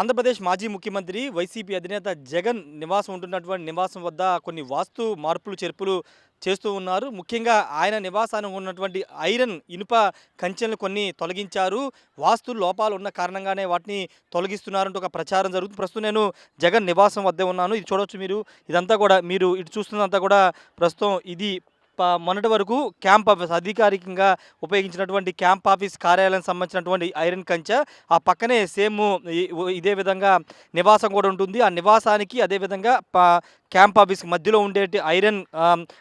ఆంధ్రప్రదేశ్ మాజీ ముఖ్యమంత్రి వైసీపీ అధినేత జగన్ నివాసం ఉంటున్నటువంటి నివాసం వద్ద కొన్ని వాస్తు మార్పులు చేర్పులు చేస్తూ ఉన్నారు. ముఖ్యంగా ఆయన నివాసానికి ఉన్నటువంటి ఇనుప కంచెలను కొన్ని తొలగించారు. వాస్తు లోపాలు ఉన్న కారణంగానే వాటిని తొలగిస్తున్నారంటూ ఒక ప్రచారం జరుగుతుంది. ప్రస్తుతం నేను జగన్ నివాసం వద్దే ఉన్నాను. ఇది చూడొచ్చు మీరు. ఇదంతా కూడా మీరు ఇటు చూస్తున్నదంతా కూడా ప్రస్తుతం ఇది మొన్నటి వరకు క్యాంప్ ఆఫీస్ అధికారికంగా ఉపయోగించినటువంటి క్యాంప్ ఆఫీస్ కార్యాలయం సంబంధించినటువంటి ఐరన్ కంచె. ఆ పక్కనే సేమ్ ఇదే విధంగా నివాసం కూడా ఉంటుంది. ఆ నివాసానికి అదేవిధంగా క్యాంప్ ఆఫీస్కి మధ్యలో ఉండేటి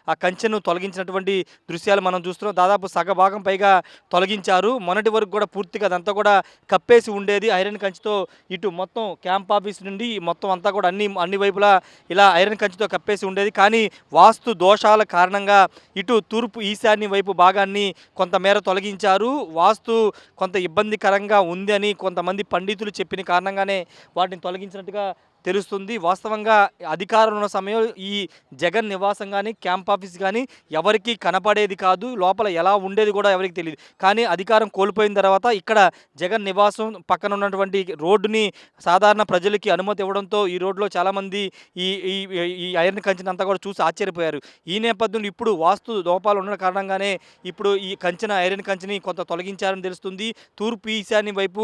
ఆ కంచెను తొలగించినటువంటి దృశ్యాలు మనం చూస్తున్నాం. దాదాపు సగభాగం పైగా తొలగించారు. మొన్నటి వరకు కూడా పూర్తిగా అదంతా కూడా కప్పేసి ఉండేది ఐరన్ కంచెతో. ఇటు మొత్తం క్యాంప్ ఆఫీస్ నుండి మొత్తం అంతా కూడా అన్ని వైపులా ఇలా ఐరన్ కంచెతో కప్పేసి ఉండేది. కానీ వాస్తు దోషాల కారణంగా ఇటు తూర్పు ఈశాన్య వైపు భాగాన్ని కొంతమేర తొలగించారు. వాస్తు కొంత ఇబ్బందికరంగా ఉంది అని కొంతమంది పండితులు చెప్పిన కారణంగానే వాటిని తొలగించినట్టుగా తెలుస్తుంది. వాస్తవంగా అధికారంలో ఉన్న సమయంలో ఈ జగన్ నివాసం కానీ క్యాంప్ ఆఫీస్ కానీ ఎవరికి కనపడేది కాదు. లోపల ఎలా ఉండేది కూడా ఎవరికి తెలియదు. కానీ అధికారం కోల్పోయిన తర్వాత ఇక్కడ జగన్ నివాసం పక్కన ఉన్నటువంటి రోడ్డుని సాధారణ ప్రజలకి అనుమతి ఇవ్వడంతో ఈ రోడ్లో చాలామంది ఈ ఈ ఈ ఐరన్ కంచెని అంతా కూడా చూసి ఆశ్చర్యపోయారు. ఈ నేపథ్యంలో ఇప్పుడు వాస్తు లోపాలు ఉన్న కారణంగానే ఇప్పుడు ఈ ఐరన్ కంచెని కొంత తొలగించారని తెలుస్తుంది. తూర్పు ఈశాన్య వైపు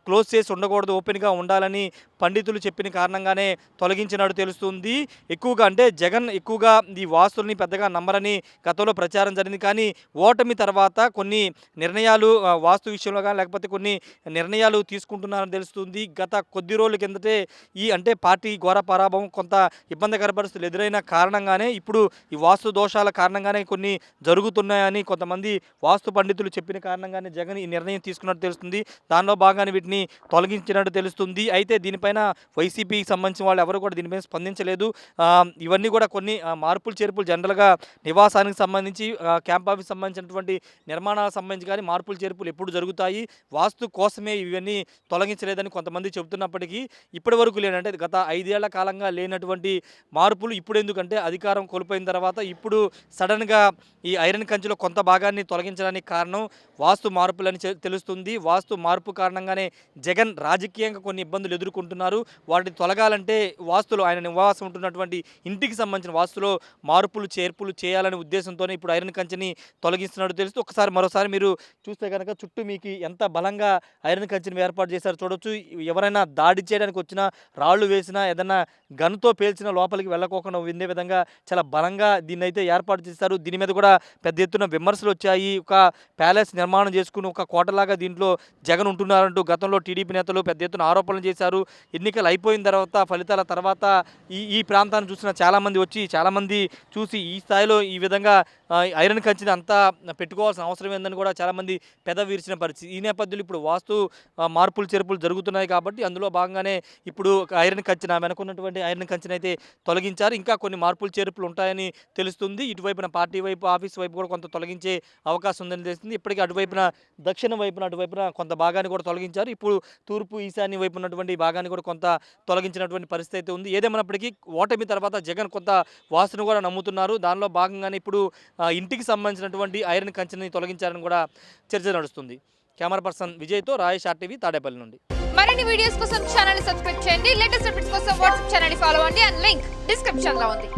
క్లోజ్ చేసి ఉండకూడదు, ఓపెన్గా ఉండాలని పండితులు చెప్పిన కారణంగానే తొలగించినట్టు తెలుస్తుంది. ఎక్కువగా అంటే జగన్ ఎక్కువగా ఈ వాస్తుల్ని పెద్దగా నమ్మరని గతంలో ప్రచారం జరిగింది. కానీ ఓటమి తర్వాత కొన్ని నిర్ణయాలు వాస్తు విషయంలో కానీ లేకపోతే కొన్ని నిర్ణయాలు తీసుకుంటున్నారని తెలుస్తుంది. గత కొద్ది రోజుల కిందటే అంటే పార్టీ ఘోర పరాభవం కొంత ఇబ్బందికర పరిస్థితులు ఎదురైన కారణంగానే ఇప్పుడు ఈ వాస్తు దోషాల కారణంగానే కొన్ని జరుగుతున్నాయని కొంతమంది వాస్తు పండితులు చెప్పిన కారణంగానే జగన్ ఈ నిర్ణయం తీసుకున్నట్టు తెలుస్తుంది. దానిలో భాగాన్ని వీటిని తొలగించినట్టు తెలుస్తుంది. అయితే దీనిపైన వైసీపీకి సంబంధించిన వాళ్ళు ఎవరు కూడా దీనిపైన స్పందించలేదు. ఇవన్నీ కూడా కొన్ని మార్పులు చేర్పులు జనరల్గా నివాసానికి సంబంధించి క్యాంప్ ఆఫీస్ సంబంధించినటువంటి నిర్మాణాలకు సంబంధించి కానీ మార్పులు చేర్పులు ఎప్పుడు జరుగుతాయి. వాస్తు కోసమే ఇవన్నీ తొలగించలేదని కొంతమంది చెబుతున్నప్పటికీ ఇప్పటి వరకు లేనంటే గత 5 ఏళ్ల కాలంగా లేనటువంటి మార్పులు ఇప్పుడు ఎందుకంటే అధికారం కోల్పోయిన తర్వాత ఇప్పుడు సడన్గా ఈ ఐరన్ కంచెలో కొంత భాగాన్ని తొలగించడానికి కారణం వాస్తు మార్పులని తెలుస్తుంది. వాస్తు మార్పు కారణంగానే జగన్ రాజకీయంగా కొన్ని ఇబ్బందులు ఎదుర్కొంటున్నారు. వాటిని తొలగాలంటే వాస్తులో ఆయన నివాసం ఉంటున్నటువంటి ఇంటికి సంబంధించిన వాస్తులో మార్పులు చేర్పులు చేయాలనే ఉద్దేశంతోనే ఇప్పుడు ఐరన్ కంచెని తొలగిస్తున్నట్టు తెలుస్తూ మరోసారి మీరు చూస్తే కనుక చుట్టూ మీకు ఎంత బలంగా ఐరన్ కంచెని ఏర్పాటు చేశారు చూడొచ్చు. ఎవరైనా దాడి చేయడానికి వచ్చినా, రాళ్లు వేసినా, ఏదైనా గన్తో పేల్చిన లోపలికి వెళ్ళకోకుండా ఉండే విధంగా చాలా బలంగా దీన్ని అయితే ఏర్పాటు చేశారు. దీని మీద కూడా పెద్ద ఎత్తున విమర్శలు వచ్చాయి. ఒక ప్యాలెస్ నిర్మాణం చేసుకుని ఒక కోటలాగా దీంట్లో జగన్ ఉంటున్నారంటూ గతంలో టీడీపీ నేతలు పెద్ద ఎత్తున ఆరోపణలు చేశారు. ఎన్నికలు అయిపోయిన తర్వాత ఫలితాల తర్వాత ఈ ప్రాంతాన్ని చూసిన చాలామంది చూసి ఈ స్థాయిలో ఈ విధంగా ఐరన్ కంచెని అంతా పెట్టుకోవాల్సిన అవసరం ఏందని కూడా చాలామంది విరిచిన పరిస్థితి. ఈ నేపథ్యంలో ఇప్పుడు వాస్తు మార్పులు చేర్పులు జరుగుతున్నాయి కాబట్టి అందులో భాగంగానే ఇప్పుడు ఐరన్ కంచెన వెనుకున్నటువంటి ఐరన్ కంచెని అయితే తొలగించారు. ఇంకా కొన్ని మార్పులు చేర్పులు ఉంటాయని తెలుస్తుంది. ఇటువైపున పార్టీ వైపు ఆఫీస్ వైపు కూడా కొంత తొలగించే అవకాశం ఉందని తెలుస్తుంది. ఇప్పటికీ దక్షిణ వైపున అటువైపున కొంత భాగాన్ని కూడా తొలగించారు. ఇప్పుడు తూర్పు ఈశాన్య వైపు ఉన్నటువంటి భాగాన్ని కూడా కొంత తొలగించినటువంటి పరిస్థితి అయితే ఉంది. ఏదేమైనప్పటికీ ఓటమి తర్వాత జగన్ కొంత వాస్తును కూడా నమ్ముతున్నారు. దానిలో భాగంగానే ఇప్పుడు ఇంటికి సంబంధించినటువంటి ఐరన్ కంచెని తొలగించారని కూడా చర్చ నడుస్తుంది. Camera person విజయ్తో Rayesh RTV Tadepalli నుండి. మరిన్ని వీడియోస్ కోసం ఛానల్ సబ్స్క్రైబ్ చేయండి. లేటెస్ట్ అప్డేట్స్ కోసం వాట్సాప్ ఛానల్ ఫాలో అవ్వండి. అండ్ లింక్ డిస్క్రిప్షన్ లో ఉంది.